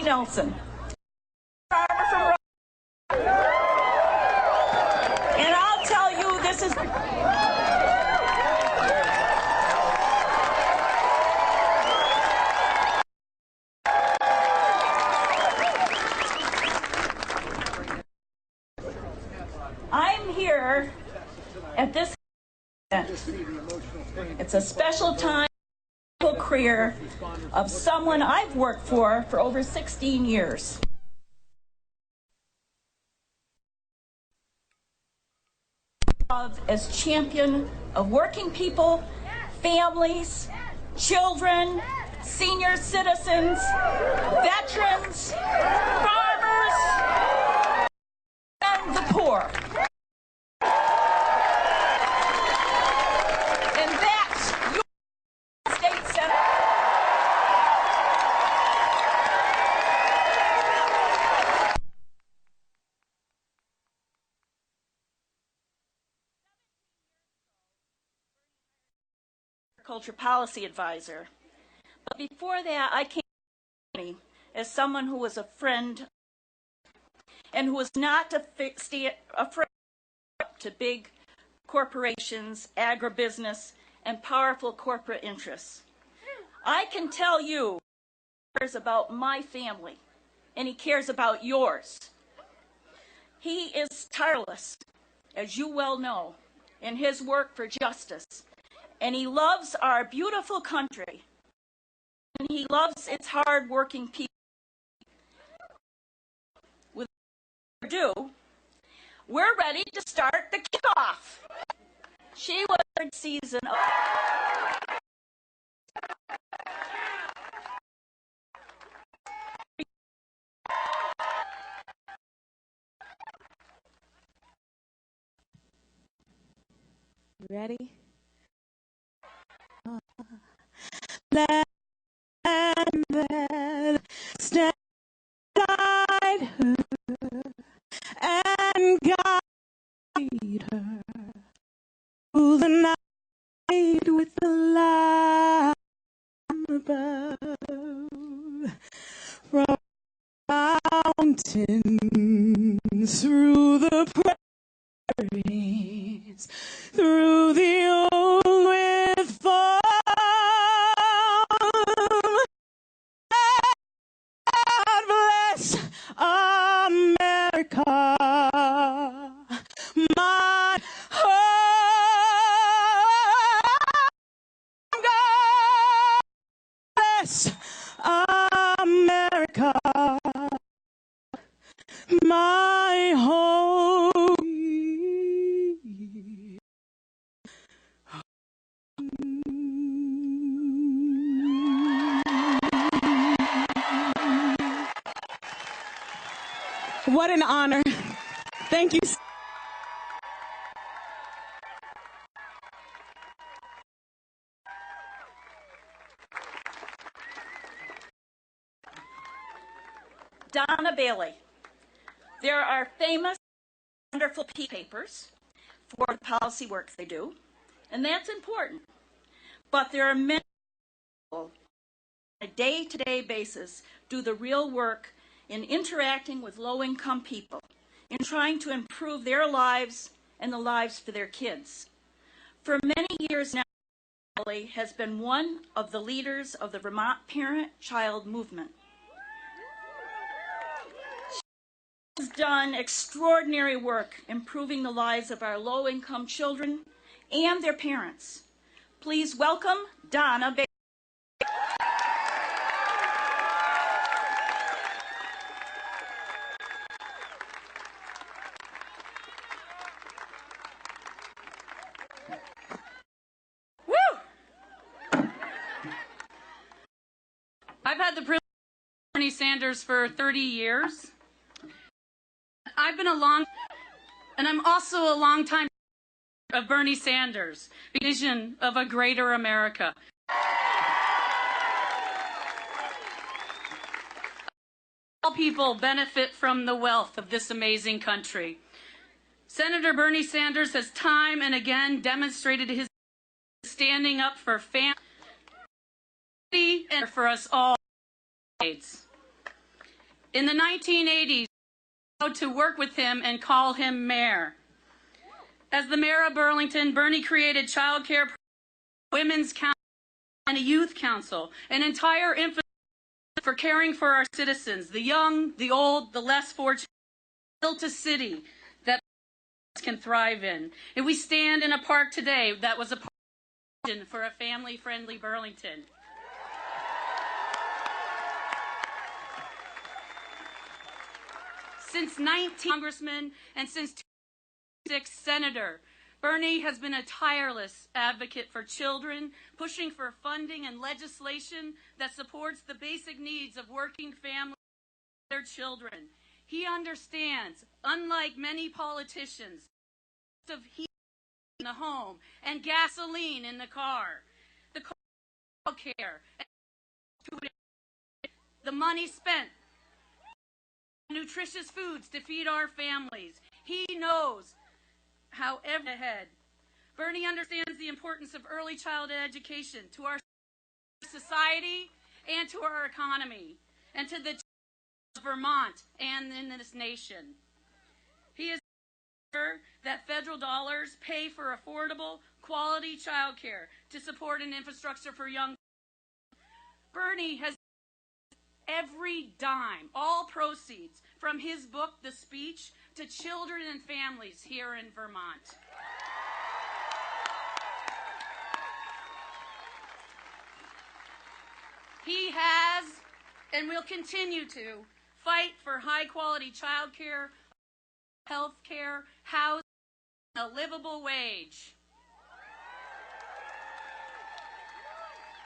Nelson. And I'll tell you, this is... I'm here at this event. It's a special time. Career of someone I've worked for over 16 years. As champion of working people, families, children, senior citizens, veterans, farmers, and the poor. Agriculture policy advisor. But before that, I came as someone who was a friend and who was not afraid to big corporations, agribusiness, and powerful corporate interests. I can tell you he cares about my family, and he cares about yours. He is tireless, as you well know, in his work for justice. And he loves our beautiful country, and he loves its hard-working people. Without further ado, we're ready to start the kickoff. She was third season of... Ready? Land that stand beside her and guide her through the night with the light above. From mountains through the prairies, through the old with fog. America, my home. God bless America, my home. What an honor. Thank you. Donna Bailey. There are famous, wonderful papers for the policy work they do, and that's important. But there are many people on a day-to-day basis do the real work in interacting with low-income people, in trying to improve their lives and the lives for their kids. For many years now, Bailey has been one of the leaders of the Vermont Parent-Child Movement. She has done extraordinary work improving the lives of our low-income children and their parents. Please welcome Donna Bailey. I've had the privilege of Bernie Sanders for 30 years. And I'm also a longtime of Bernie Sanders, vision of a greater America. All people benefit from the wealth of this amazing country. Senator Bernie Sanders has time and again demonstrated his standing up for family and for us all. In the 1980s, I was proud to work with him and call him mayor. As the mayor of Burlington, Bernie created child care, women's council, and a youth council, an entire infrastructure for caring for our citizens, the young, the old, the less fortunate, built a city that can thrive in. And we stand in a park today that was a park for a family-friendly Burlington. Since 19 Congressman and since 2006 Senator, Bernie has been a tireless advocate for children, pushing for funding and legislation that supports the basic needs of working families and their children. He understands, unlike many politicians, the cost of heat in the home and gasoline in the car, the cost of care, the money spent nutritious foods to feed our families. He knows how ahead. Bernie understands the importance of early childhood education to our society and to our economy and to the of Vermont and in this nation. He is sure that federal dollars pay for affordable, quality child care to support an infrastructure for young people. Bernie has every dime, all proceeds from his book, The Speech, to children and families here in Vermont. He has and will continue to fight for high-quality child care, health care, housing, and a livable wage.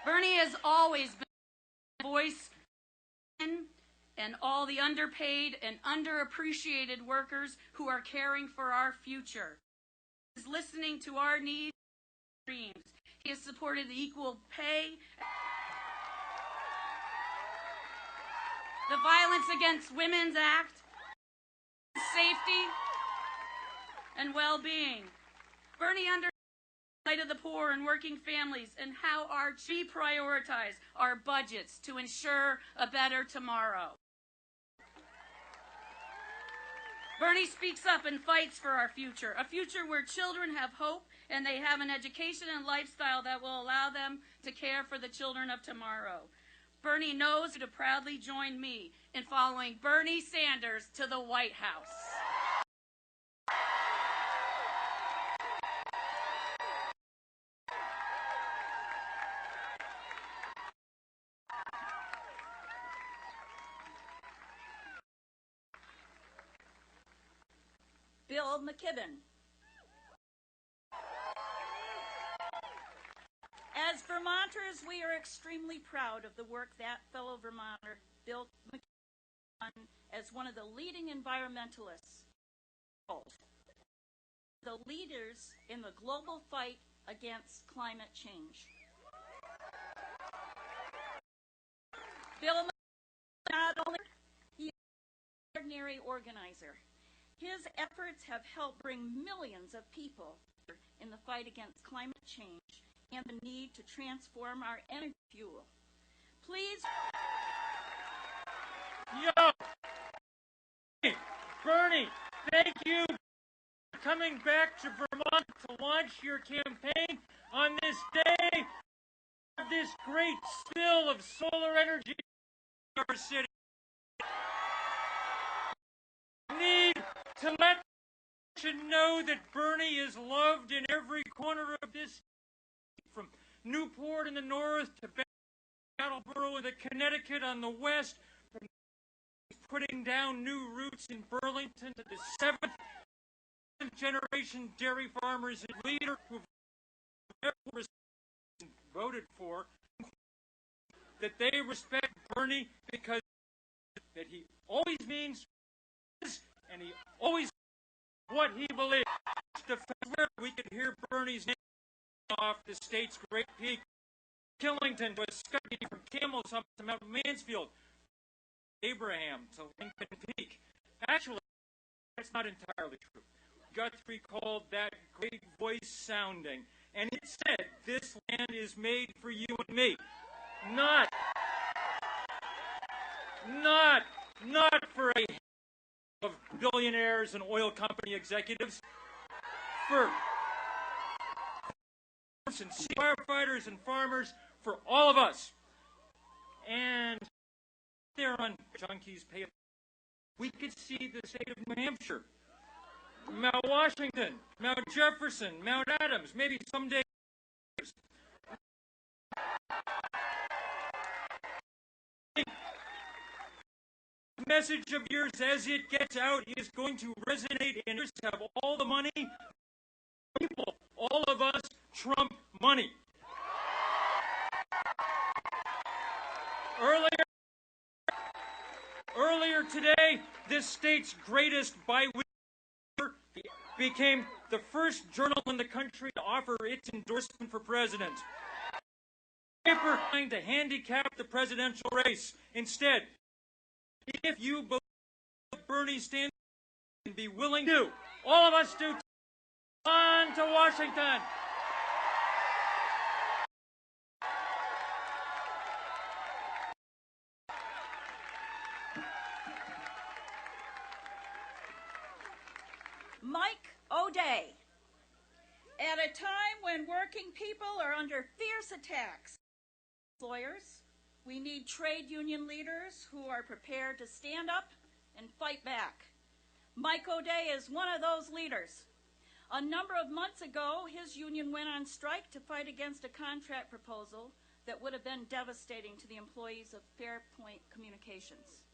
Bernie has always been a voice and all the underpaid and underappreciated workers who are caring for our future. He is listening to our needs and dreams. He has supported the Equal Pay, the Violence Against Women's Act, safety, and well-being. Bernie understands the plight of the poor and working families and how we prioritize our budgets to ensure a better tomorrow. Bernie speaks up and fights for our future, a future where children have hope and they have an education and lifestyle that will allow them to care for the children of tomorrow. Bernie knows to proudly join me in following Bernie Sanders to the White House. Bill McKibben. As Vermonters, we are extremely proud of the work that fellow Vermonter, Bill McKibben, done as one of the leading environmentalists in the world, the leaders in the global fight against climate change. Bill McKibben not only extraordinary organizer. His efforts have helped bring millions of people in the fight against climate change and the need to transform our energy fuel. Please. Yo! Bernie, thank you for coming back to Vermont to launch your campaign on this day of this great spill of solar energy in our city. Need to let you know that Bernie is loved in every corner of this, from Newport in the north to Attleboro in the Connecticut on the west, from putting down new roots in Burlington to the seventh generation dairy farmers and leader who've ever voted for, that they respect Bernie because that he always means and he always what he believes. Where we could hear Bernie's name off the state's great peak, Killington to Scotty, from Camel's Hump to Mount Mansfield, Abraham to Lincoln Peak. Actually, that's not entirely true. Guthrie called that great voice sounding, and it said, "This land is made for you and me, not for a of billionaires and oil company executives, for firefighters and farmers, for all of us." And there on Junkies Pay, we could see the state of New Hampshire, Mount Washington, Mount Jefferson, Mount Adams, maybe someday. The message of yours as it gets out is going to resonate and have all the money. People, all of us, Trump money. Earlier today, this state's greatest bi-weekly paper became the first journal in the country to offer its endorsement for president. The paper trying to handicap the presidential race. Instead, if you believe Bernie stands and be willing to, all of us do, on to Washington. Mike O'Day. At a time when working people are under fierce attacks, employers, we need trade union leaders who are prepared to stand up and fight back. Mike O'Day is one of those leaders. A number of months ago, his union went on strike to fight against a contract proposal that would have been devastating to the employees of Fairpoint Communications.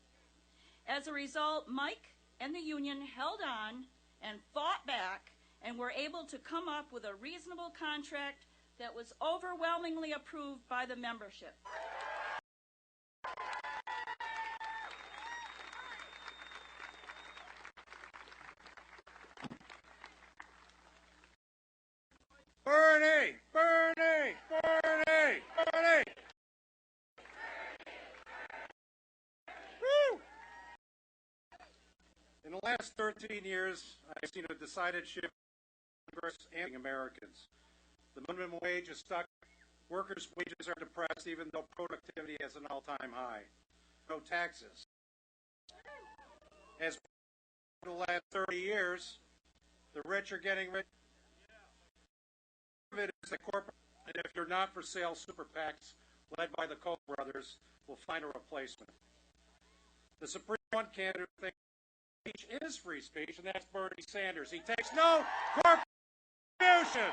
As a result, Mike and the union held on and fought back and were able to come up with a reasonable contract that was overwhelmingly approved by the membership. Bernie! Bernie! Bernie! Bernie! Woo! In the last 13 years, I've seen a decided shift in Congress and Americans. The minimum wage is stuck. Workers' wages are depressed, even though productivity is an all-time high. No taxes. As for the last 30 years, the rich are getting rich. Of it is the corporate, and if you're not for sale, super PACs led by the Koch brothers will find a replacement. The Supreme Court candidate thinks speech is free speech, and that's Bernie Sanders. He takes no contribution.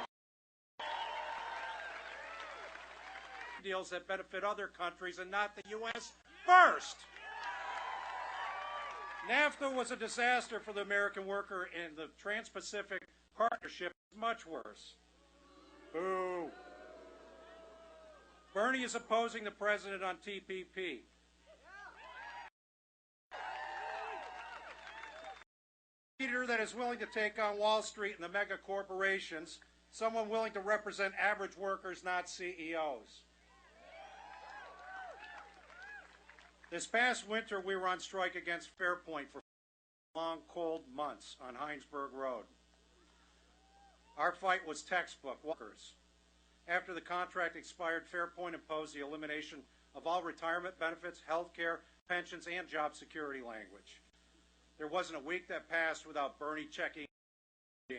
Deals that benefit other countries and not the U.S. first. NAFTA was a disaster for the American worker, and the Trans-Pacific Partnership is much worse. Boo. Bernie is opposing the president on TPP. A leader that is willing to take on Wall Street and the mega corporations, someone willing to represent average workers, not CEOs. This past winter, we were on strike against Fairpoint for long, cold months on Heinsberg Road. Our fight was textbook workers. After the contract expired, Fairpoint imposed the elimination of all retirement benefits, health care, pensions, and job security language. There wasn't a week that passed without Bernie checking in.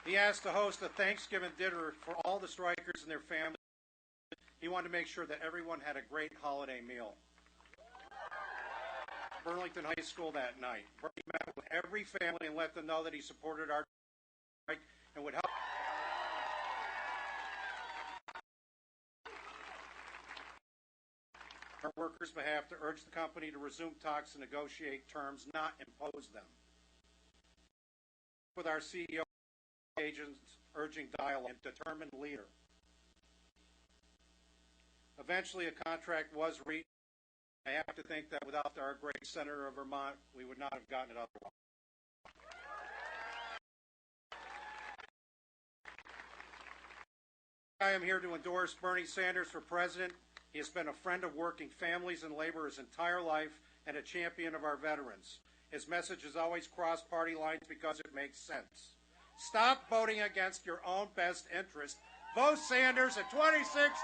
He asked to host a Thanksgiving dinner for all the strikers and their families. He wanted to make sure that everyone had a great holiday meal. Burlington High School that night. Bernie met with every family and let them know that he supported our strike and would help. Our workers' behalf to urge the company to resume talks and negotiate terms, not impose them. With our CEO agents urging dialogue and determined leader. Eventually, a contract was reached. I have to think that without our great senator of Vermont, we would not have gotten it otherwise. I am here to endorse Bernie Sanders for president. He has been a friend of working families and labor his entire life and a champion of our veterans. His message has always crossed party lines because it makes sense. Stop voting against your own best interest. Vote Sanders at 26.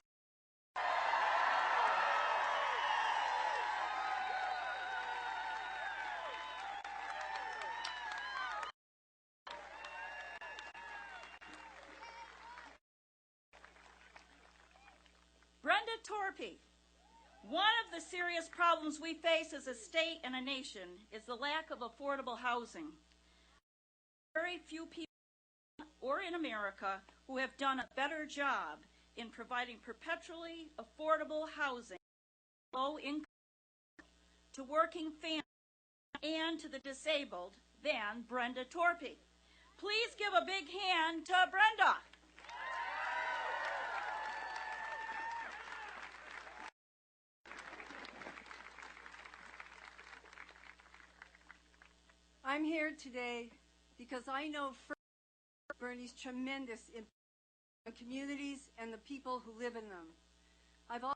Brenda Torpey. One of the serious problems we face as a state and a nation is the lack of affordable housing. Very few people or in America who have done a better job in providing perpetually affordable housing low income to working families and to the disabled than Brenda Torpey. Please give a big hand to Brenda. I'm here today because I know Bernie's tremendous impact on communities and the people who live in them. I've also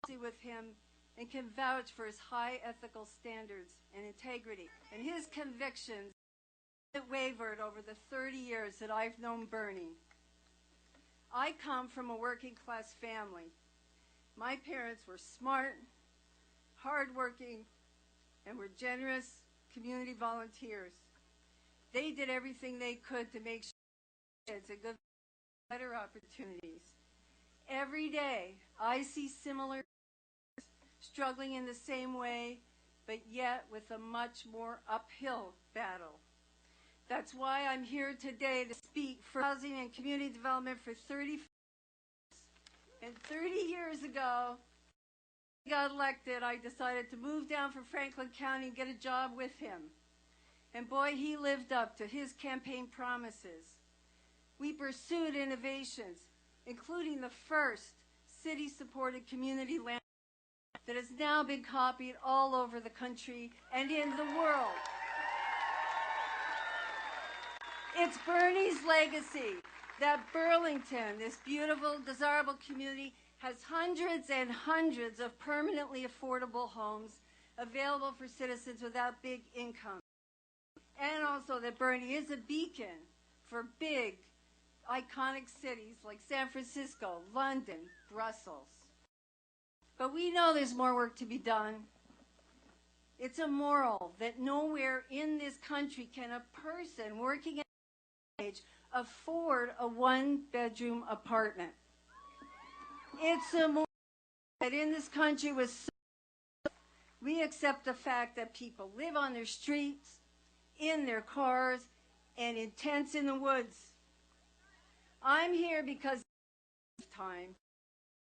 worked with him and can vouch for his high ethical standards and integrity and his convictions that wavered over the 30 years that I've known Bernie. I come from a working class family. My parents were smart, hardworking, and were generous community volunteers. They did everything they could to make sure kids had good, better opportunities. Every day, I see similar struggling in the same way, but yet with a much more uphill battle. That's why I'm here today to speak for housing and community development for 30 years. And 30 years ago, I got elected, I decided to move down from Franklin County and get a job with him. And boy, he lived up to his campaign promises. We pursued innovations, including the first city-supported community land that has now been copied all over the country and in the world. It's Bernie's legacy that Burlington, this beautiful, desirable community, has hundreds and hundreds of permanently affordable homes available for citizens without big income. And also that Bernie is a beacon for big, iconic cities like San Francisco, London, Brussels. But we know there's more work to be done. It's immoral that nowhere in this country can a person working at age afford a one-bedroom apartment. It's immoral that in this country we accept the fact that people live on their streets, in their cars, and in tents in the woods. I'm here because I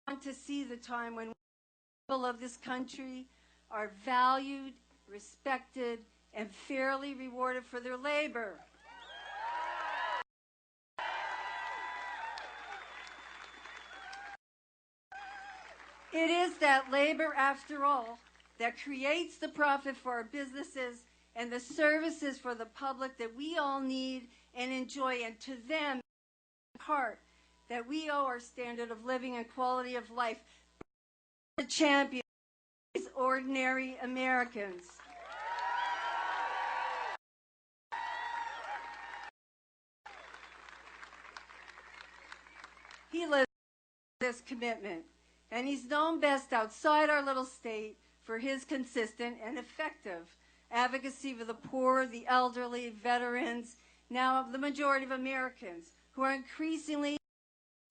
want to see the time when people of this country are valued, respected, and fairly rewarded for their labor. It is that labor, after all, that creates the profit for our businesses and the services for the public that we all need and enjoy, and to them, in part, that we owe our standard of living and quality of life. The champion ordinary Americans. He lives this commitment, and he's known best outside our little state for his consistent and effective advocacy for the poor, the elderly, veterans, now the majority of Americans who are increasingly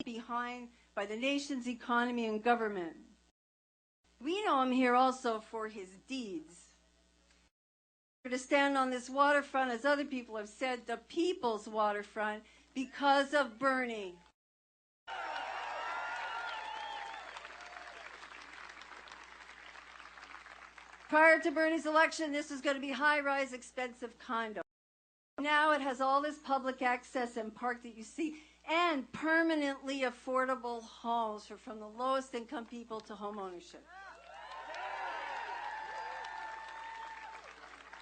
behind by the nation's economy and government. We know him here also for his deeds. To stand on this waterfront, as other people have said, the people's waterfront, because of Bernie. Prior to Bernie's election, this was going to be high-rise, expensive condo. Now it has all this public access and park that you see, and permanently affordable homes for from the lowest income people to home ownership.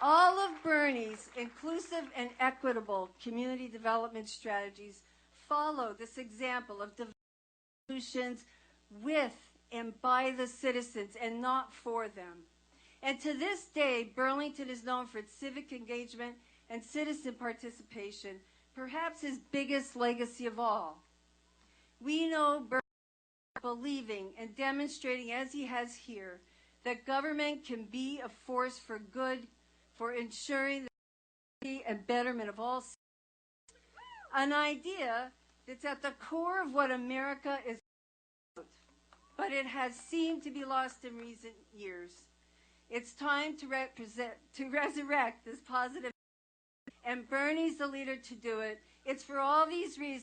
All of Bernie's inclusive and equitable community development strategies follow this example of solutions with and by the citizens and not for them. And to this day, Burlington is known for its civic engagement and citizen participation, perhaps his biggest legacy of all. We know Bernie believing and demonstrating, as he has here, that government can be a force for good, for ensuring the safety and betterment of all citizens. An idea that's at the core of what America is about, but it has seemed to be lost in recent years. It's time to resurrect this positive, and Bernie's the leader to do it. It's for all these reasons,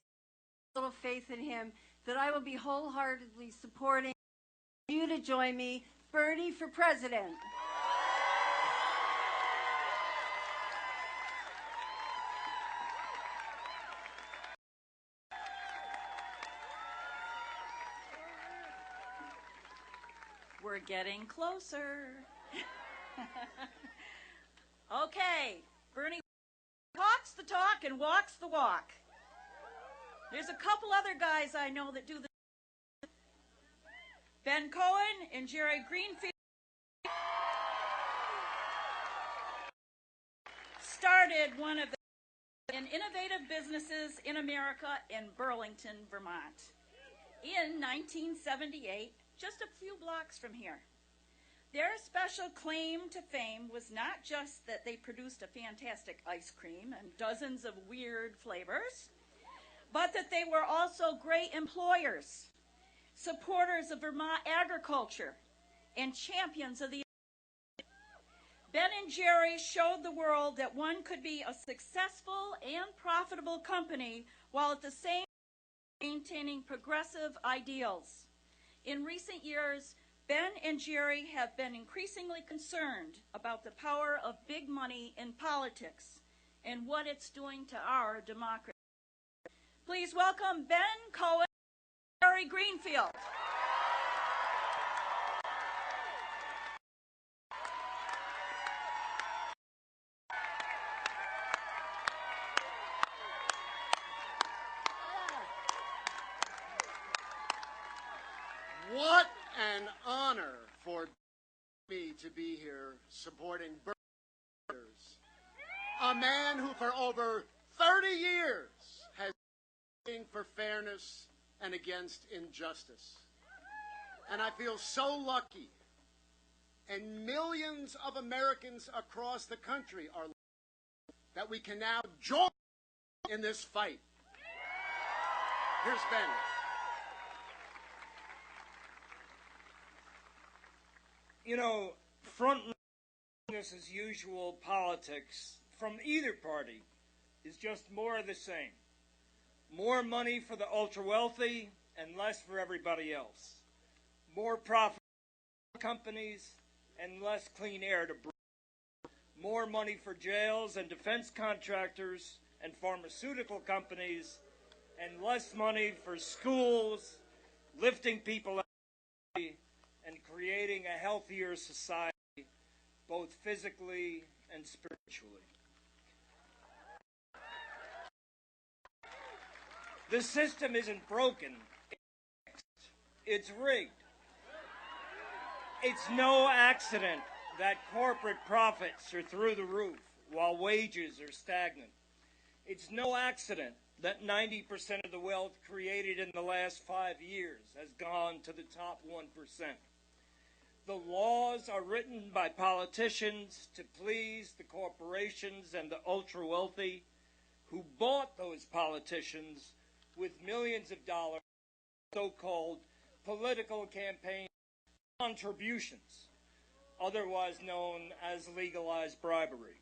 little faith in him, that I will be wholeheartedly supporting you to join me, Bernie for president. We're getting closer. Okay, Bernie talks the talk and walks the walk. There's a couple other guys I know that do the Ben Cohen and Jerry Greenfield started one of the innovative businesses in America in Burlington, Vermont in 1978, just a few blocks from here. Their special claim to fame was not just that they produced a fantastic ice cream and dozens of weird flavors, but that they were also great employers, supporters of Vermont agriculture, and champions of the Ben and Jerry showed the world that one could be a successful and profitable company while at the same time maintaining progressive ideals. In recent years, Ben and Jerry have been increasingly concerned about the power of big money in politics and what it's doing to our democracy. Please welcome Ben Cohen and Jerry Greenfield. What an honor for me to be here supporting Bernie, a man who for over 30 years has been fighting for fairness and against injustice. And I feel so lucky, and millions of Americans across the country are lucky, that we can now join in this fight. Here's Ben. You know, front-line business as usual politics from either party is just more of the same. More money for the ultra-wealthy and less for everybody else. More profit for companies and less clean air to breathe. More money for jails and defense contractors and pharmaceutical companies and less money for schools, lifting people out of poverty, and creating a healthier society, both physically and spiritually. The system isn't broken, it's rigged. It's no accident that corporate profits are through the roof while wages are stagnant. It's no accident that 90% of the wealth created in the last 5 years has gone to the top 1%. The laws are written by politicians to please the corporations and the ultra-wealthy who bought those politicians with millions of dollars in so-called political campaign contributions, otherwise known as legalized bribery.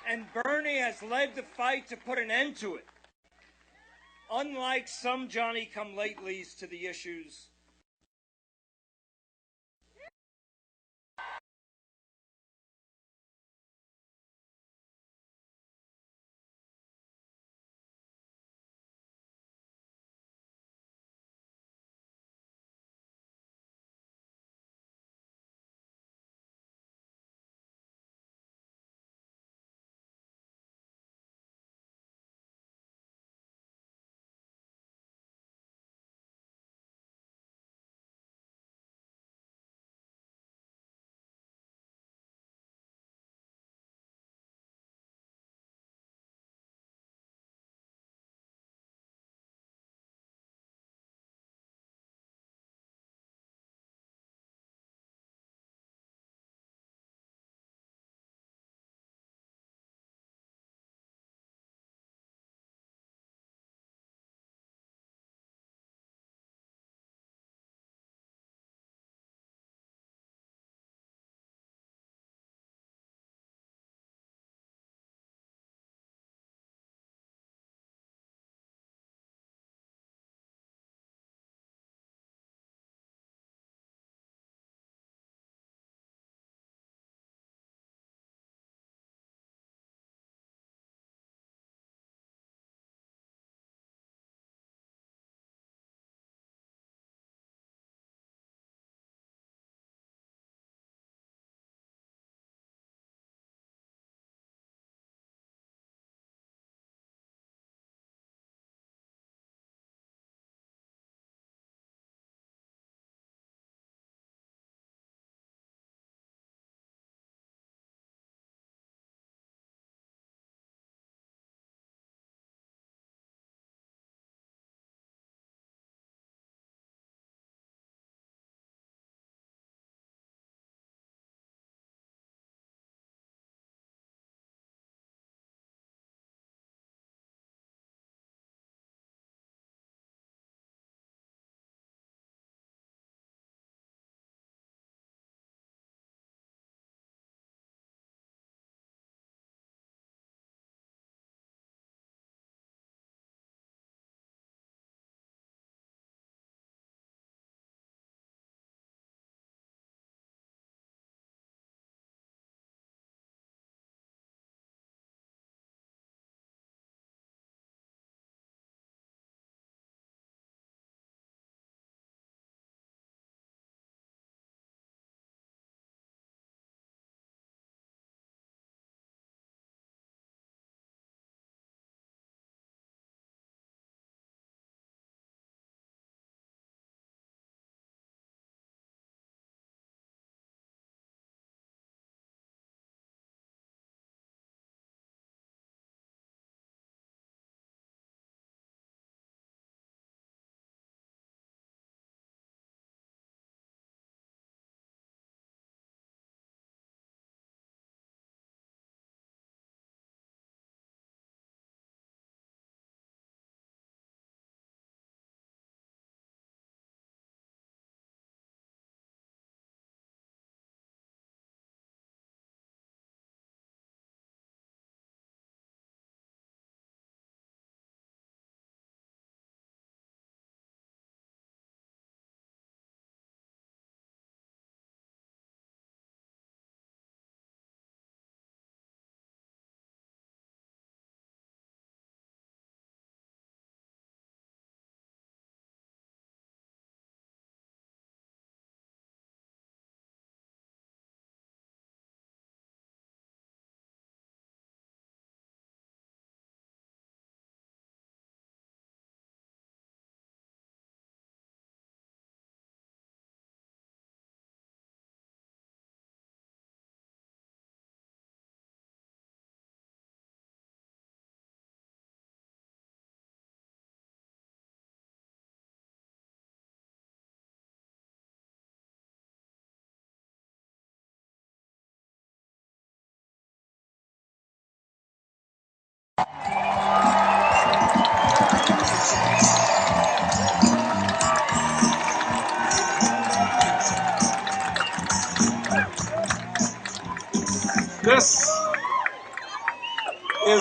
And Bernie has led the fight to put an end to it. Unlike some Johnny-come-latelys to the issues,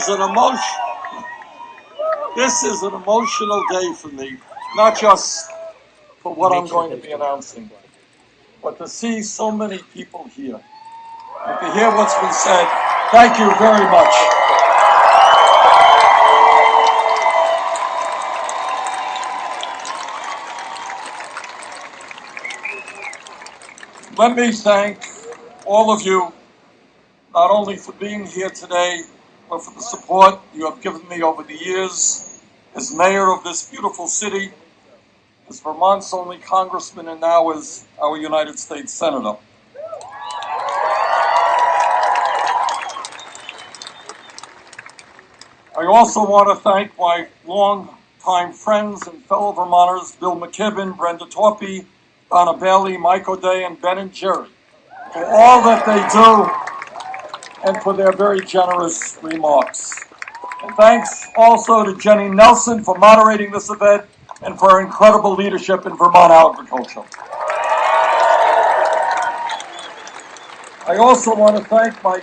is an emotional day for me, not just for what I'm going to be announcing, but to see so many people here and to hear what's been said. Thank you very much. Let me thank all of you, not only for being here today, but for the support you have given me over the years as mayor of this beautiful city, as Vermont's only congressman, and now as our United States Senator. I also want to thank my longtime friends and fellow Vermonters, Bill McKibben, Brenda Torpey, Donna Bailey, Mike O'Day, and Ben and Jerry, for all that they do and for their very generous remarks. And thanks also to Jenny Nelson for moderating this event and for her incredible leadership in Vermont agriculture. I also want to thank my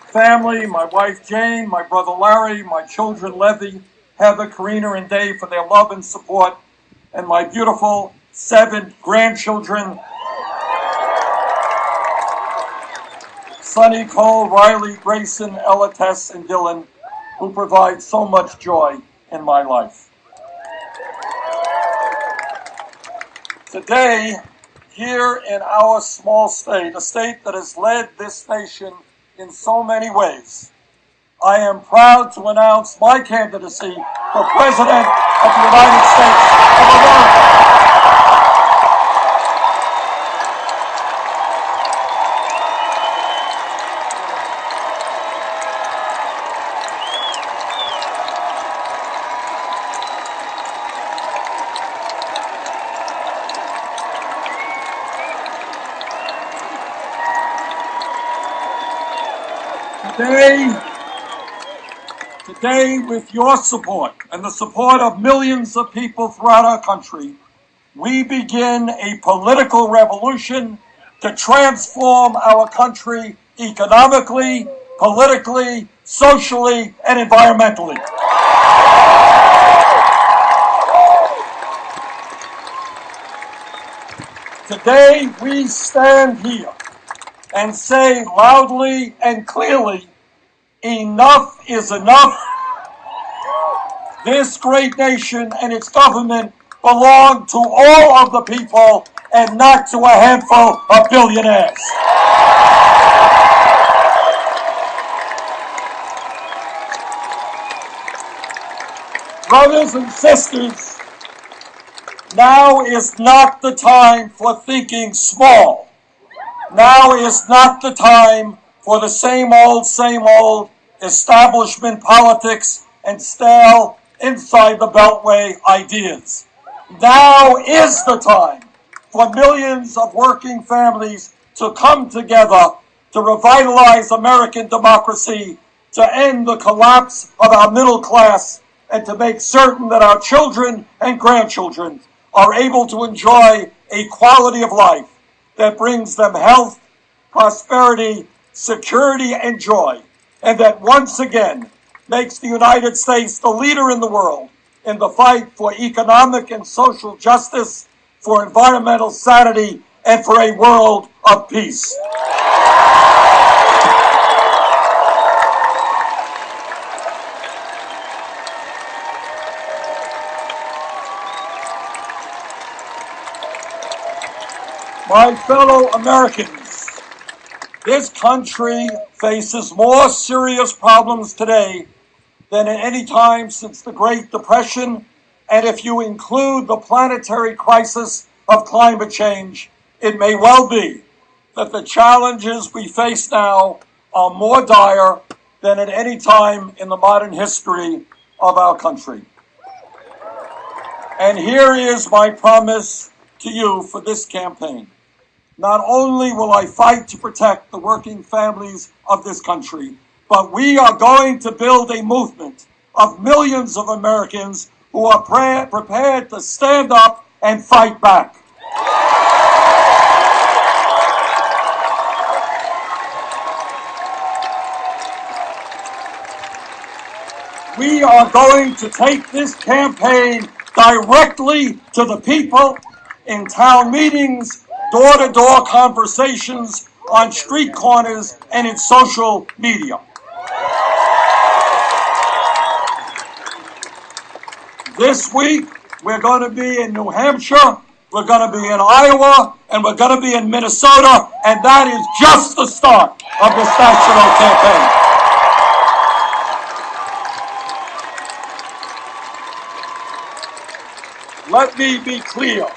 family, my wife Jane, my brother Larry, my children Levy, Heather, Karina, and Dave for their love and support, and my beautiful 7 grandchildren, Sonny, Cole, Riley, Grayson, Ella, Tess, and Dylan, who provide so much joy in my life. Today, here in our small state, a state that has led this nation in so many ways, I am proud to announce my candidacy for President of the United States of America. Today, with your support and the support of millions of people throughout our country, we begin a political revolution to transform our country economically, politically, socially, and environmentally. Today, we stand here and say loudly and clearly, enough is enough. This great nation and its government belong to all of the people and not to a handful of billionaires. Brothers and sisters, now is not the time for thinking small. Now is not the time for the same old establishment politics and stale inside the Beltway ideas. Now is the time for millions of working families to come together to revitalize American democracy, to end the collapse of our middle class, and to make certain that our children and grandchildren are able to enjoy a quality of life that brings them health, prosperity, security, and joy, and that once again makes the United States the leader in the world in the fight for economic and social justice, for environmental sanity, and for a world of peace. My fellow Americans, this country faces more serious problems today than at any time since the Great Depression, and if you include the planetary crisis of climate change, it may well be that the challenges we face now are more dire than at any time in the modern history of our country. And here is my promise to you for this campaign. Not only will I fight to protect the working families of this country, but we are going to build a movement of millions of Americans who are prepared to stand up and fight back. We are going to take this campaign directly to the people in town meetings, door-to-door conversations, on street corners, and in social media. This week, we're going to be in New Hampshire, we're going to be in Iowa, and we're going to be in Minnesota, and that is just the start of this national campaign. Let me be clear.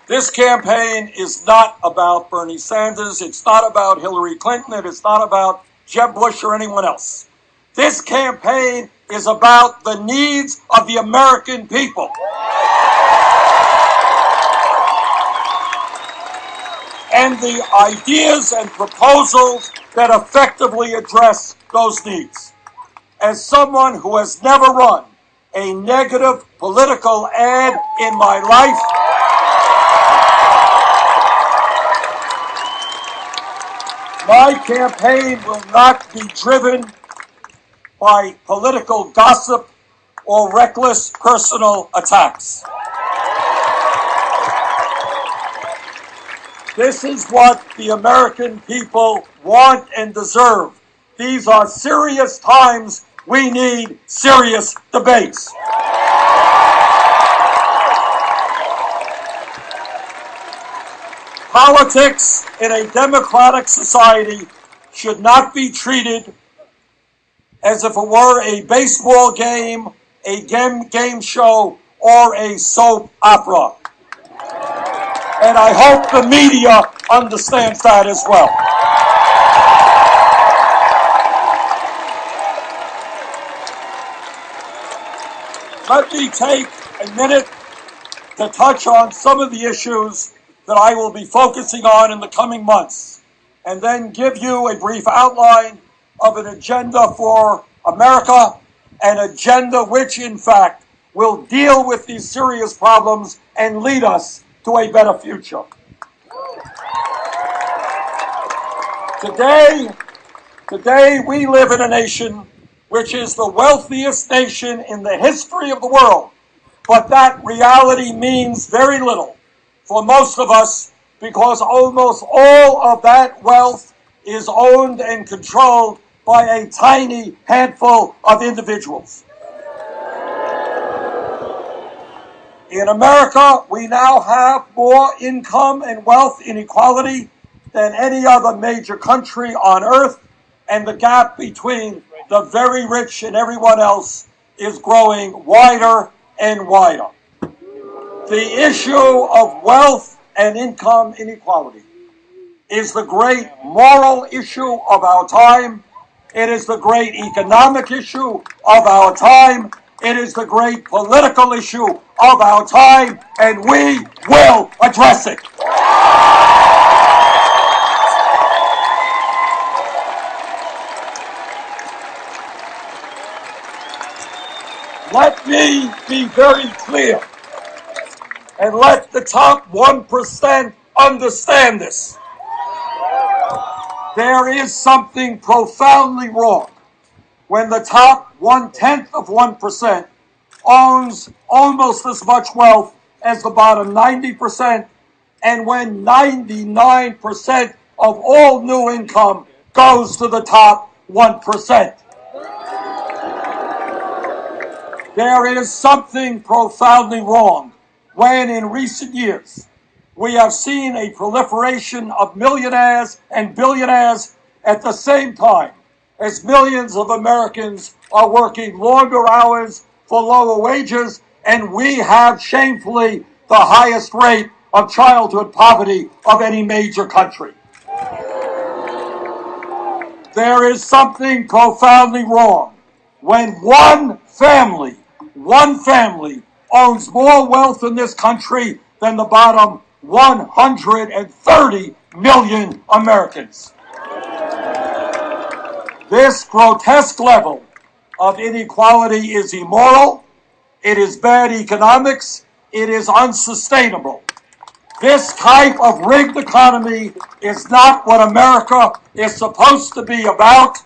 This campaign is not about Bernie Sanders. It's not about Hillary Clinton. It is not about Jeb Bush or anyone else. This campaign is about the needs of the American people. And the ideas and proposals that effectively address those needs. As someone who has never run a negative political ad in my life, my campaign will not be driven by political gossip or reckless personal attacks. This is what the American people want and deserve. These are serious times. We need serious debates. Politics in a democratic society should not be treated as if it were a baseball game, a game show, or a soap opera. And I hope the media understands that as well. Let me take a minute to touch on some of the issues that I will be focusing on in the coming months, and then give you a brief outline of an agenda for America, an agenda which, in fact, will deal with these serious problems and lead us to a better future. Today we live in a nation which is the wealthiest nation in the history of the world, but that reality means very little for most of us, because almost all of that wealth is owned and controlled by a tiny handful of individuals. In America, we now have more income and wealth inequality than any other major country on earth, and the gap between the very rich and everyone else is growing wider and wider. The issue of wealth and income inequality is the great moral issue of our time. It is the great economic issue of our time. It is the great political issue of our time, and we will address it. Let me be very clear, and let the top 1% understand this. There is something profoundly wrong when the top 0.1% owns almost as much wealth as the bottom 90%, and when 99% of all new income goes to the top 1%. There is something profoundly wrong when in recent years we have seen a proliferation of millionaires and billionaires at the same time as millions of Americans are working longer hours for lower wages, and we have shamefully the highest rate of childhood poverty of any major country. There is something profoundly wrong when one family owns more wealth in this country than the bottom 130 million Americans. This grotesque level of inequality is immoral, it is bad economics, it is unsustainable. This type of rigged economy is not what America is supposed to be about.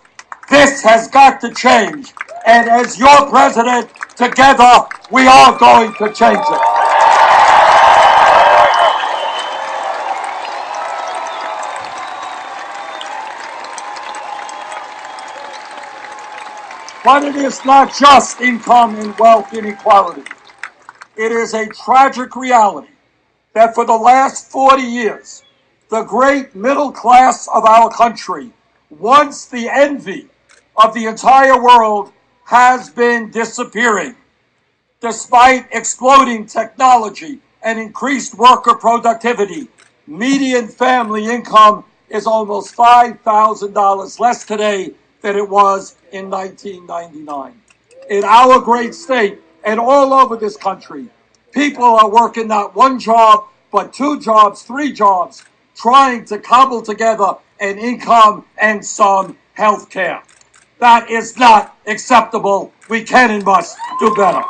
This has got to change, And as your president, together, we are going to change it. But it is not just income and wealth inequality. It is a tragic reality that for the last 40 years, the great middle class of our country, once the envy of the entire world, has been disappearing. Despite exploding technology and increased worker productivity, median family income is almost $5,000 less today than it was in 1999. In our great state and all over this country, people are working not one job, but 2 jobs, 3 jobs, trying to cobble together an income and some health care. That is not acceptable. We can and must do better.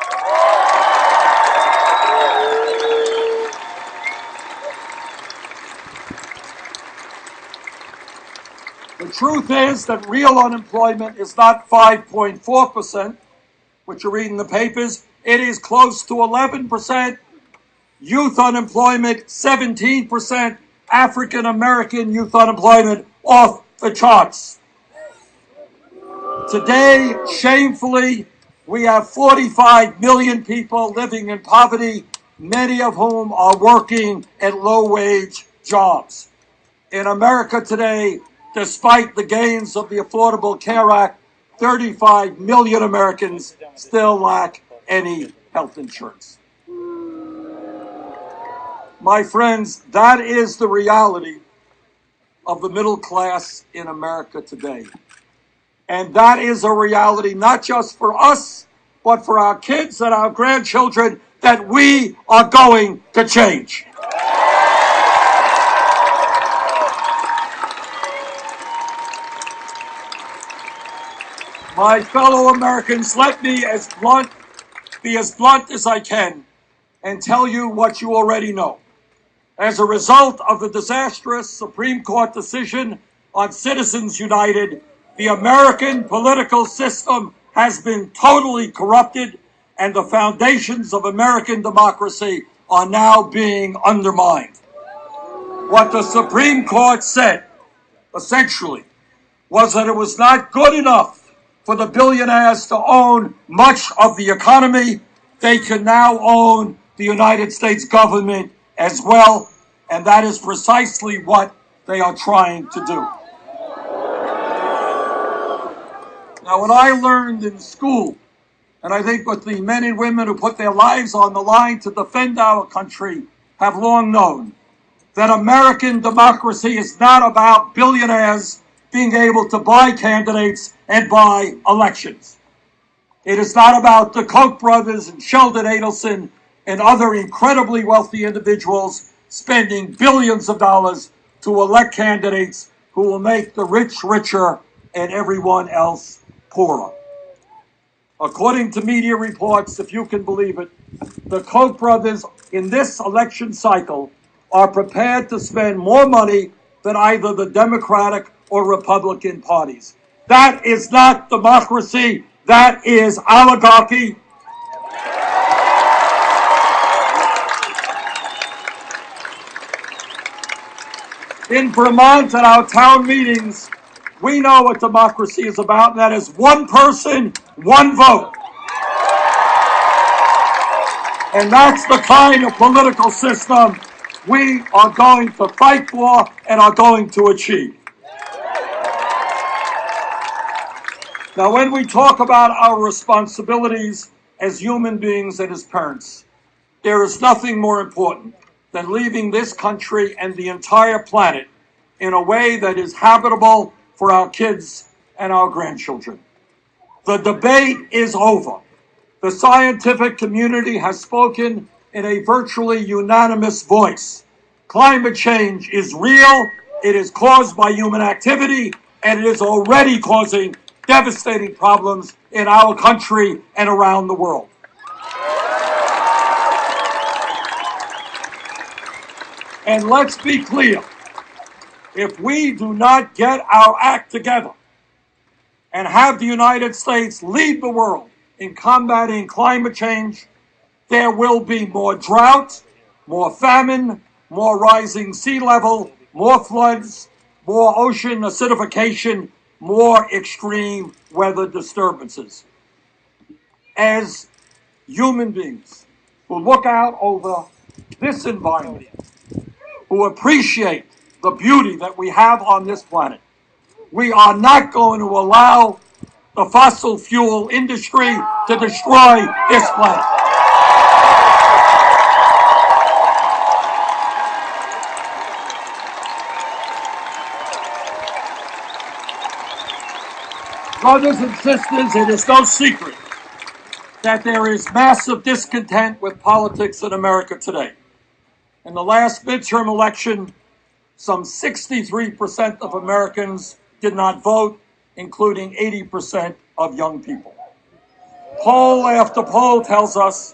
The truth is that real unemployment is not 5.4%, which you read in the papers. It is close to 11%. Youth unemployment, 17%. African American youth unemployment off the charts. Today, shamefully, we have 45 million people living in poverty, many of whom are working at low-wage jobs. In America today, despite the gains of the Affordable Care Act, 35 million Americans still lack any health insurance. My friends, that is the reality of the middle class in America today. And that is a reality not just for us, but for our kids and our grandchildren that we are going to change. My fellow Americans, let me be as blunt as I can and tell you what you already know. As a result of the disastrous Supreme Court decision on Citizens United, the American political system has been totally corrupted, and the foundations of American democracy are now being undermined. What the Supreme Court said, essentially, was that it was not good enough for the billionaires to own much of the economy. They can now own the United States government as well, and that is precisely what they are trying to do. Now, what I learned in school, and I think what the men and women who put their lives on the line to defend our country have long known, that American democracy is not about billionaires being able to buy candidates and buy elections. It is not about the Koch brothers and Sheldon Adelson and other incredibly wealthy individuals spending billions of dollars to elect candidates who will make the rich richer and everyone else poorer. According to media reports, if you can believe it, the Koch brothers in this election cycle are prepared to spend more money than either the Democratic or Republican parties. That is not democracy. That is oligarchy. In Vermont, at our town meetings, we know what democracy is about, and that is one person, one vote. And that's the kind of political system we are going to fight for and are going to achieve. Now, when we talk about our responsibilities as human beings and as parents, there is nothing more important than leaving this country and the entire planet in a way that is habitable for our kids and our grandchildren. The debate is over. The scientific community has spoken in a virtually unanimous voice. Climate change is real, it is caused by human activity, and it is already causing devastating problems in our country and around the world. And let's be clear, if we do not get our act together and have the United States lead the world in combating climate change, there will be more drought, more famine, more rising sea level, more floods, more ocean acidification, more extreme weather disturbances. As human beings who look out over this environment, who appreciate the beauty that we have on this planet, we are not going to allow the fossil fuel industry to destroy this planet. Brothers and sisters, it is no secret that there is massive discontent with politics in America today. In the last midterm election, some 63% of Americans did not vote, including 80% of young people. Poll after poll tells us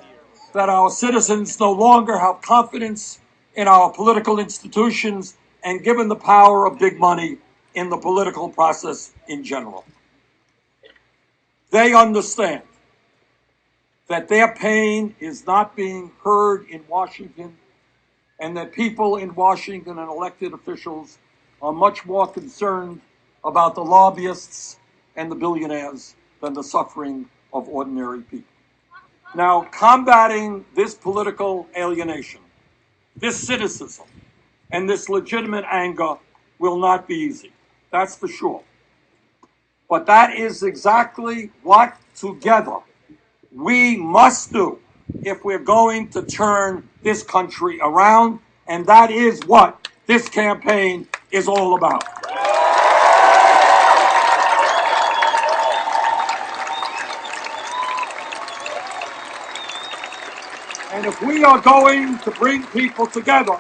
that our citizens no longer have confidence in our political institutions and given the power of big money in the political process in general. They understand that their pain is not being heard in Washington, and that people in Washington and elected officials are much more concerned about the lobbyists and the billionaires than the suffering of ordinary people. Now, combating this political alienation, this cynicism, and this legitimate anger will not be easy. That's for sure. But that is exactly what, together, we must do if we're going to turn this country around, and that is what this campaign is all about. And if we are going to bring people together,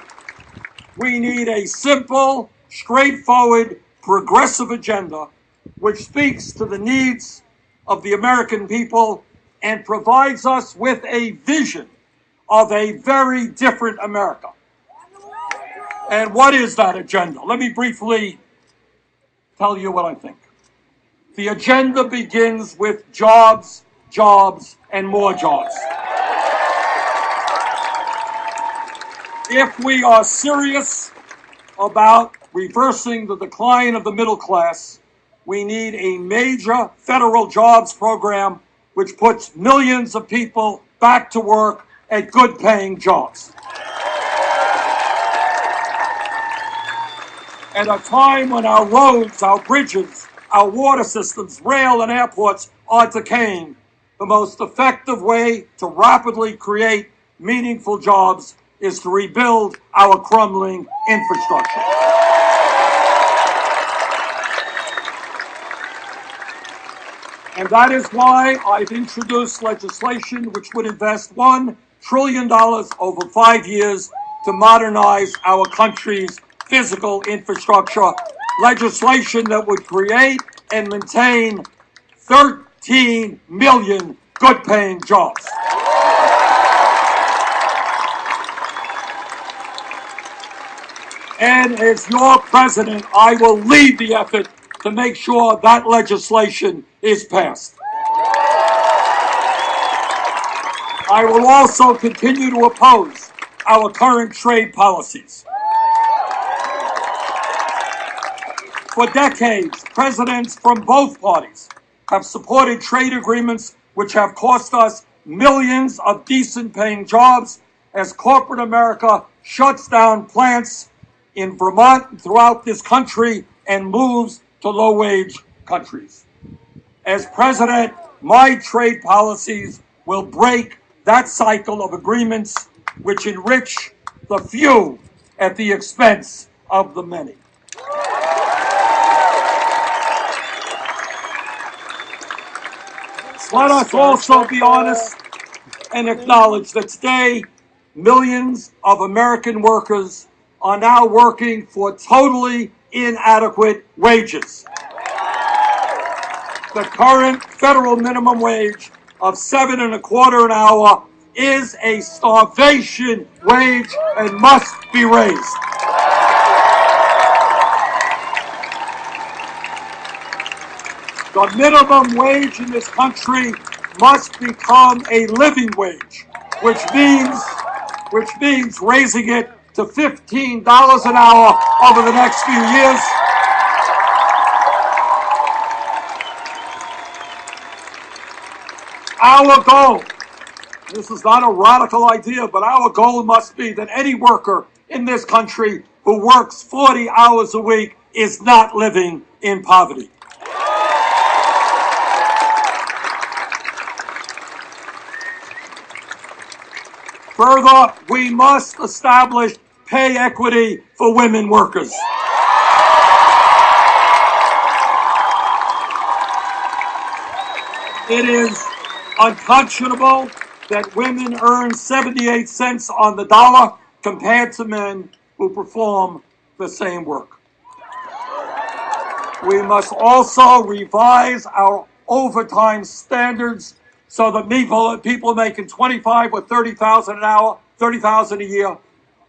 we need a simple, straightforward, progressive agenda which speaks to the needs of the American people and provides us with a vision of a very different America. And what is that agenda? Let me briefly tell you what I think. The agenda begins with jobs, jobs, and more jobs. If we are serious about reversing the decline of the middle class, we need a major federal jobs program which puts millions of people back to work at good-paying jobs. At a time when our roads, our bridges, our water systems, rail and airports are decaying, the most effective way to rapidly create meaningful jobs is to rebuild our crumbling infrastructure. And that is why I've introduced legislation which would invest $1 trillion over 5 years to modernize our country's physical infrastructure, legislation that would create and maintain 13 million good-paying jobs. And as your president, I will lead the effort to make sure that legislation is passed. I will also continue to oppose our current trade policies. For decades, presidents from both parties have supported trade agreements which have cost us millions of decent-paying jobs as corporate America shuts down plants in Vermont and throughout this country and moves to low-wage countries. As president, my trade policies will break that cycle of agreements which enrich the few at the expense of the many. Let us also be honest and acknowledge that today, millions of American workers are now working for totally inadequate wages. The current federal minimum wage of $7.25 an hour is a starvation wage and must be raised. The minimum wage in this country must become a living wage, which means raising it to $15 an hour over the next few years. Our goal, this is not a radical idea, but our goal must be that any worker in this country who works 40 hours a week is not living in poverty. Further, we must establish pay equity for women workers. It is unconscionable that women earn 78 cents on the dollar compared to men who perform the same work. We must also revise our overtime standards so that people making 25 or 30,000 an hour, 30,000 a year,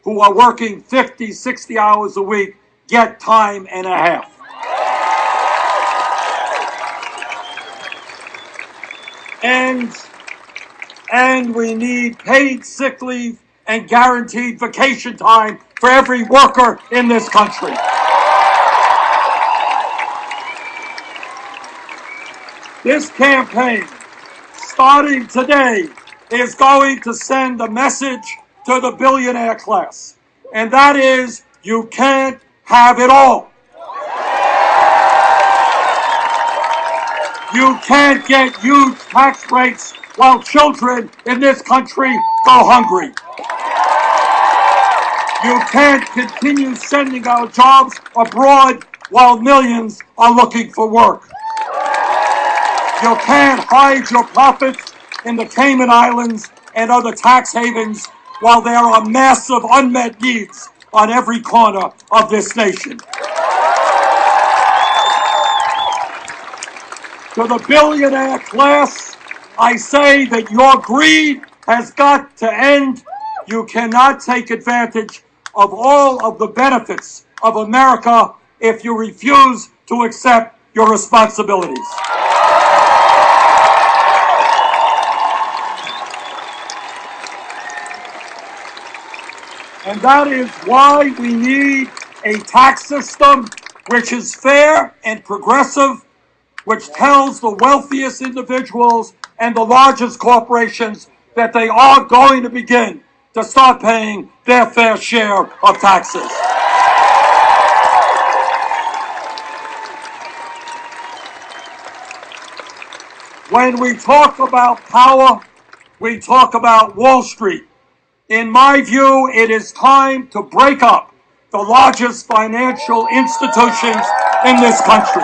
who are working 50, 60 hours a week, get time and a half. And we need paid sick leave and guaranteed vacation time for every worker in this country. This campaign, starting today, is going to send a message to the billionaire class, and that is, you can't have it all. You can't get huge tax breaks while children in this country go hungry. You can't continue sending our jobs abroad while millions are looking for work. You can't hide your profits in the Cayman Islands and other tax havens while there are massive unmet needs on every corner of this nation. To the billionaire class, I say that your greed has got to end. You cannot take advantage of all of the benefits of America if you refuse to accept your responsibilities. And that is why we need a tax system which is fair and progressive, which tells the wealthiest individuals and the largest corporations that they are going to begin to start paying their fair share of taxes. When we talk about power, we talk about Wall Street. In my view, it is time to break up the largest financial institutions in this country.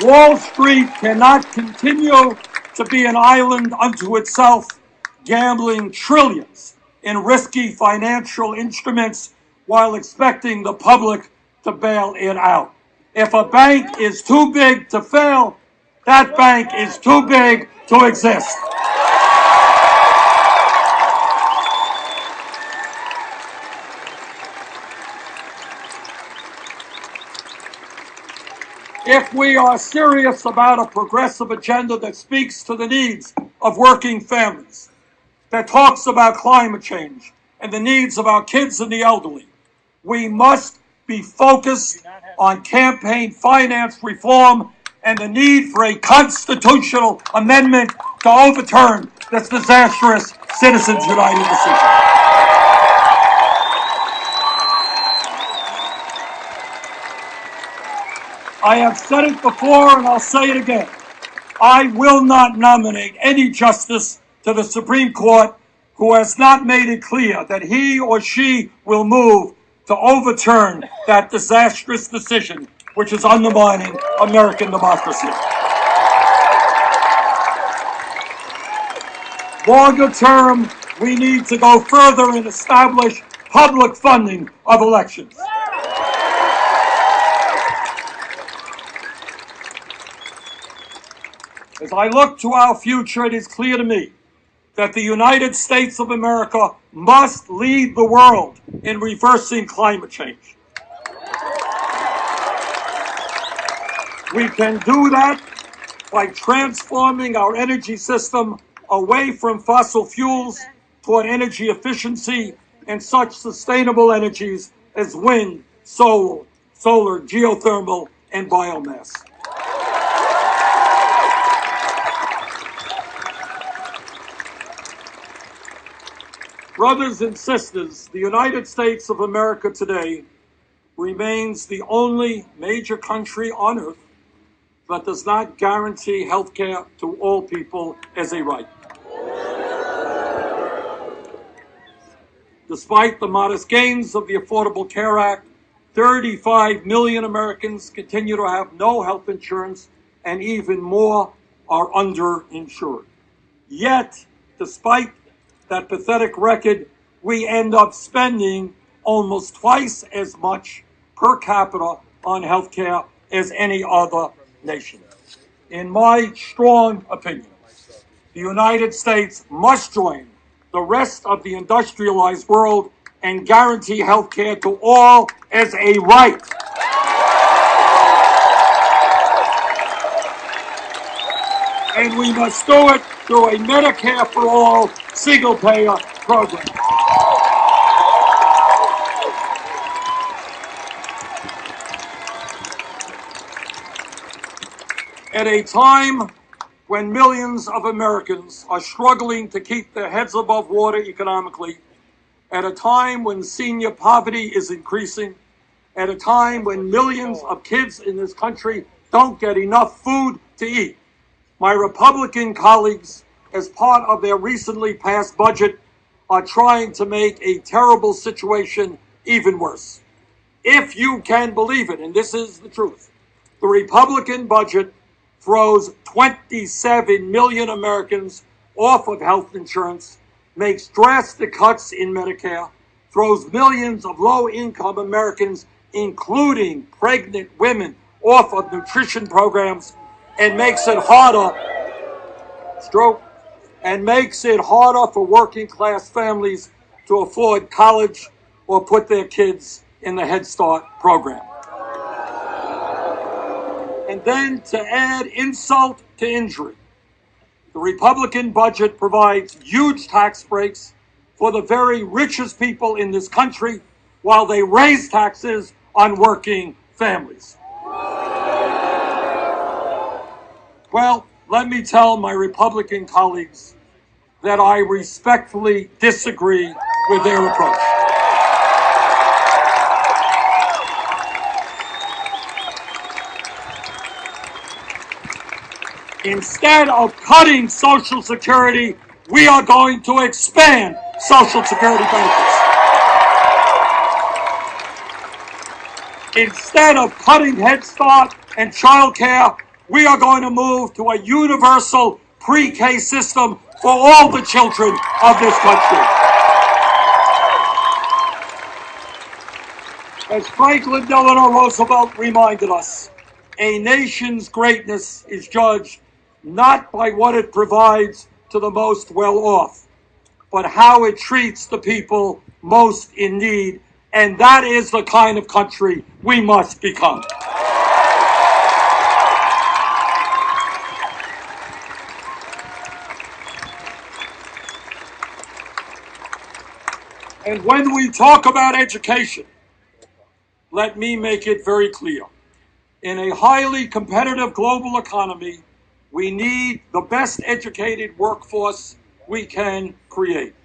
Wall Street cannot continue to be an island unto itself, gambling trillions in risky financial instruments while expecting the public to bail it out. If a bank is too big to fail, that bank is too big to exist. If we are serious about a progressive agenda that speaks to the needs of working families, that talks about climate change and the needs of our kids and the elderly, we must be focused on campaign finance reform and the need for a constitutional amendment to overturn this disastrous Citizens United decision. I have said it before and I'll say it again. I will not nominate any justice to the Supreme Court who has not made it clear that he or she will move to overturn that disastrous decision which is undermining American democracy. Longer term, we need to go further and establish public funding of elections. As I look to our future, it is clear to me that the United States of America must lead the world in reversing climate change. We can do that by transforming our energy system away from fossil fuels toward energy efficiency and such sustainable energies as wind, solar, geothermal, and biomass. Brothers and sisters, the United States of America today remains the only major country on earth that does not guarantee health care to all people as a right. Despite the modest gains of the Affordable Care Act, 35 million Americans continue to have no health insurance, and even more are underinsured. Yet, despite that pathetic record, we end up spending almost twice as much per capita on health care as any other nation. In my strong opinion, the United States must join the rest of the industrialized world and guarantee health care to all as a right. And we must do it through a Medicare for all single-payer program. At a time when millions of Americans are struggling to keep their heads above water economically, at a time when senior poverty is increasing, at a time when millions of kids in this country don't get enough food to eat, my Republican colleagues, as part of their recently passed budget, are trying to make a terrible situation even worse. If you can believe it, and this is the truth, the Republican budget throws 27 million Americans off of health insurance, makes drastic cuts in Medicare, throws millions of low-income Americans, including pregnant women, off of nutrition programs, and makes it harder for working-class families to afford college or put their kids in the Head Start program. And then, to add insult to injury, the Republican budget provides huge tax breaks for the very richest people in this country while they raise taxes on working families. Well, let me tell my Republican colleagues that I respectfully disagree with their approach. Instead of cutting Social Security, we are going to expand Social Security benefits. Instead of cutting Head Start and child care, we are going to move to a universal pre-K system for all the children of this country. As Franklin Delano Roosevelt reminded us, a nation's greatness is judged not by what it provides to the most well-off, but how it treats the people most in need, and that is the kind of country we must become. And when we talk about education, let me make it very clear. In a highly competitive global economy, we need the best educated workforce we can create.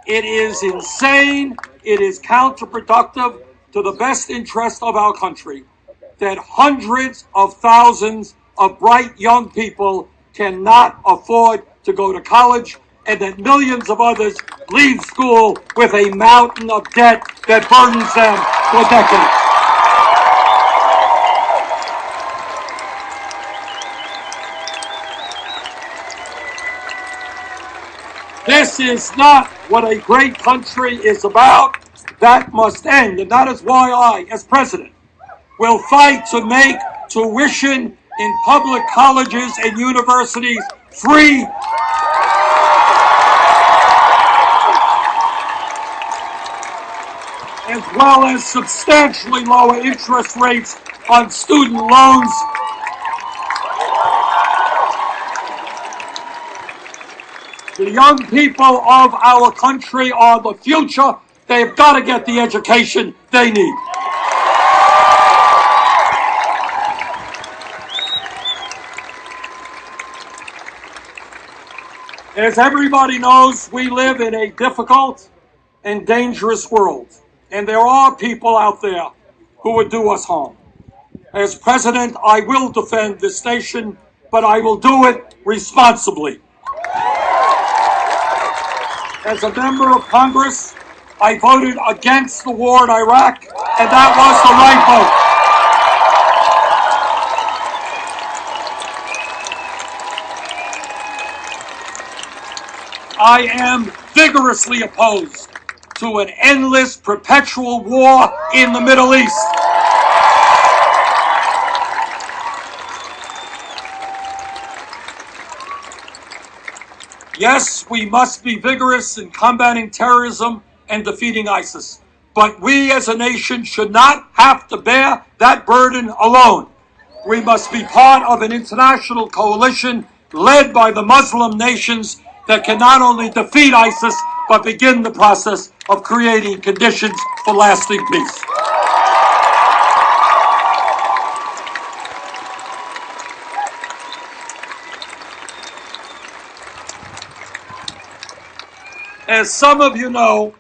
It is insane, it is counterproductive to the best interest of our country that hundreds of thousands of bright young people cannot afford to go to college, and that millions of others leave school with a mountain of debt that burdens them for decades. This is not what a great country is about. That must end, and that is why I, as president, will fight to make tuition in public colleges and universities free. As well as substantially lower interest rates on student loans The young people of our country are the future. They've got to get the education they need. As everybody knows, we live in a difficult and dangerous world, and there are people out there who would do us harm. As president, I will defend this nation, but I will do it responsibly. As a member of Congress, I voted against the war in Iraq, and that was the right vote. I am vigorously opposed to an endless, perpetual war in the Middle East. Yes, we must be vigorous in combating terrorism and defeating ISIS. But we as a nation should not have to bear that burden alone. We must be part of an international coalition led by the Muslim nations that can not only defeat ISIS, but begin the process of creating conditions for lasting peace. As some of you know,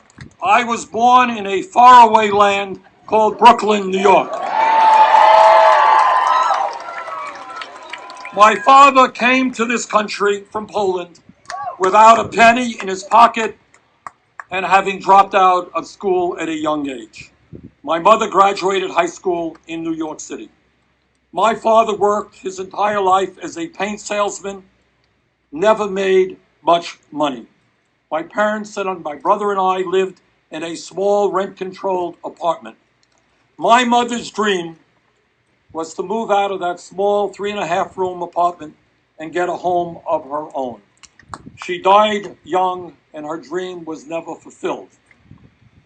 I was born in a faraway land called Brooklyn, New York. My father came to this country from Poland without a penny in his pocket and having dropped out of school at a young age. My mother graduated high school in New York City. My father worked his entire life as a paint salesman, never made much money. My parents and my brother and I lived in a small rent-controlled apartment. My mother's dream was to move out of that small 3.5-room apartment and get a home of her own. She died young, and her dream was never fulfilled.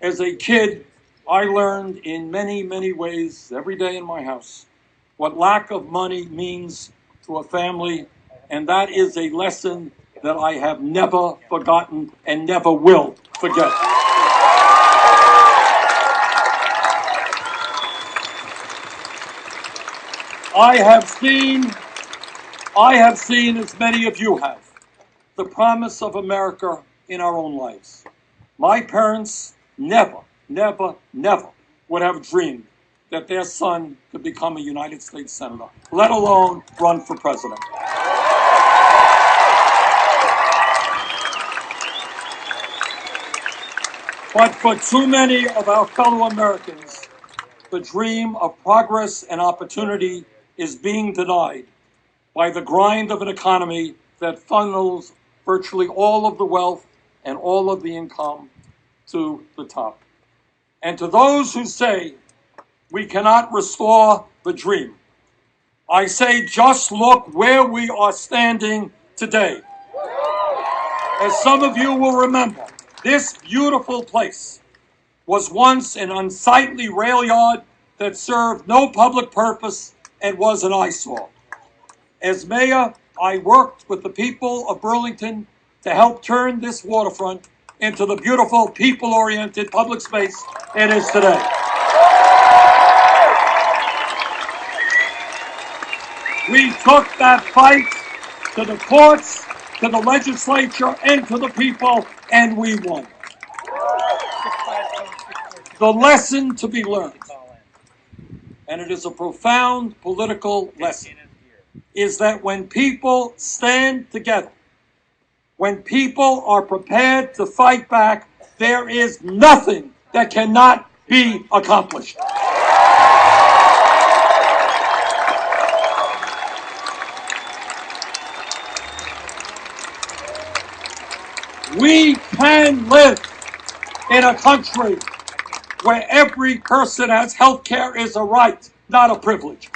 As a kid, I learned in many, many ways every day in my house what lack of money means to a family, and that is a lesson that I have never forgotten and never will forget. I have seen, as many of you have, the promise of America in our own lives. My parents never, never, never would have dreamed that their son could become a United States Senator, let alone run for president. But for too many of our fellow Americans, the dream of progress and opportunity is being denied by the grind of an economy that funnels virtually all of the wealth and all of the income to the top. And to those who say we cannot restore the dream, I say just look where we are standing today. As some of you will remember, this beautiful place was once an unsightly rail yard that served no public purpose and was an eyesore. As mayor, I worked with the people of Burlington to help turn this waterfront into the beautiful, people-oriented public space it is today. We took that fight to the courts, to the legislature, and to the people, and we won. The lesson to be learned, and it is a profound political lesson, is that when people stand together, when people are prepared to fight back, there is nothing that cannot be accomplished. We can live in a country where every person has health care is a right, not a privilege.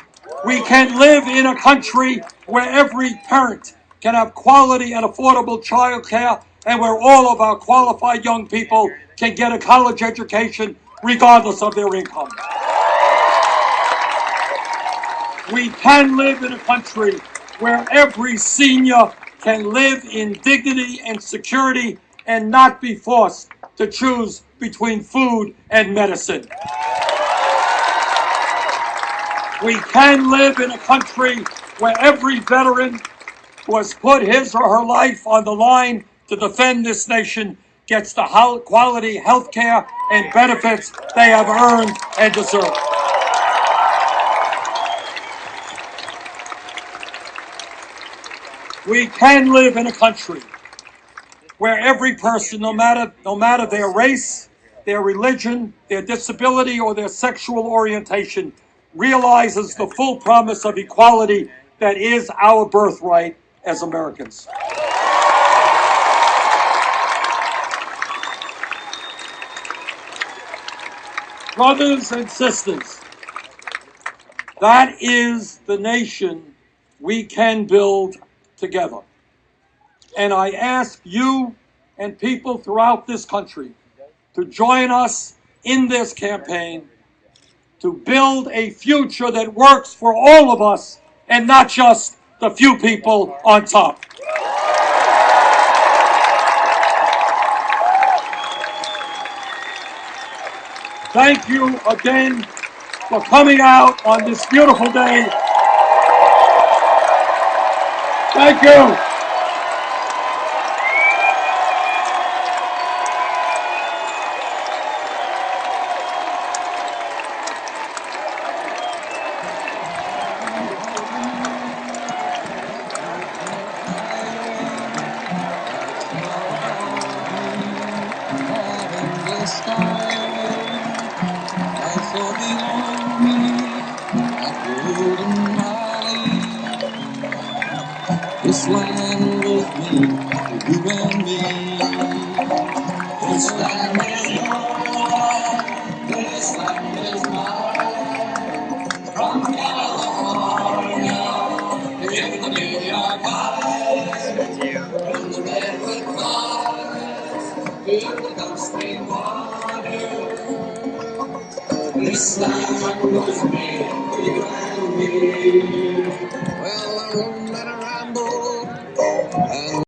We can live in a country where every parent can have quality and affordable child care, and where all of our qualified young people can get a college education regardless of their income. We can live in a country where every senior can live in dignity and security and not be forced to choose between food and medicine. We can live in a country where every veteran who has put his or her life on the line to defend this nation gets the quality health care and benefits they have earned and deserve. We can live in a country where every person, no matter their race, their religion, their disability, or their sexual orientation, realizes the full promise of equality that is our birthright as Americans. Brothers and sisters, that is the nation we can build together. And I ask you and people throughout this country to join us in this campaign to build a future that works for all of us and not just the few people on top. Thank you again for coming out on this beautiful day. Thank you. This land was made for you and me. This land is yours. This land is mine. From California to the New York Isles, from the redwood forest to the Gulf Stream water. This land was made for you and me. Well,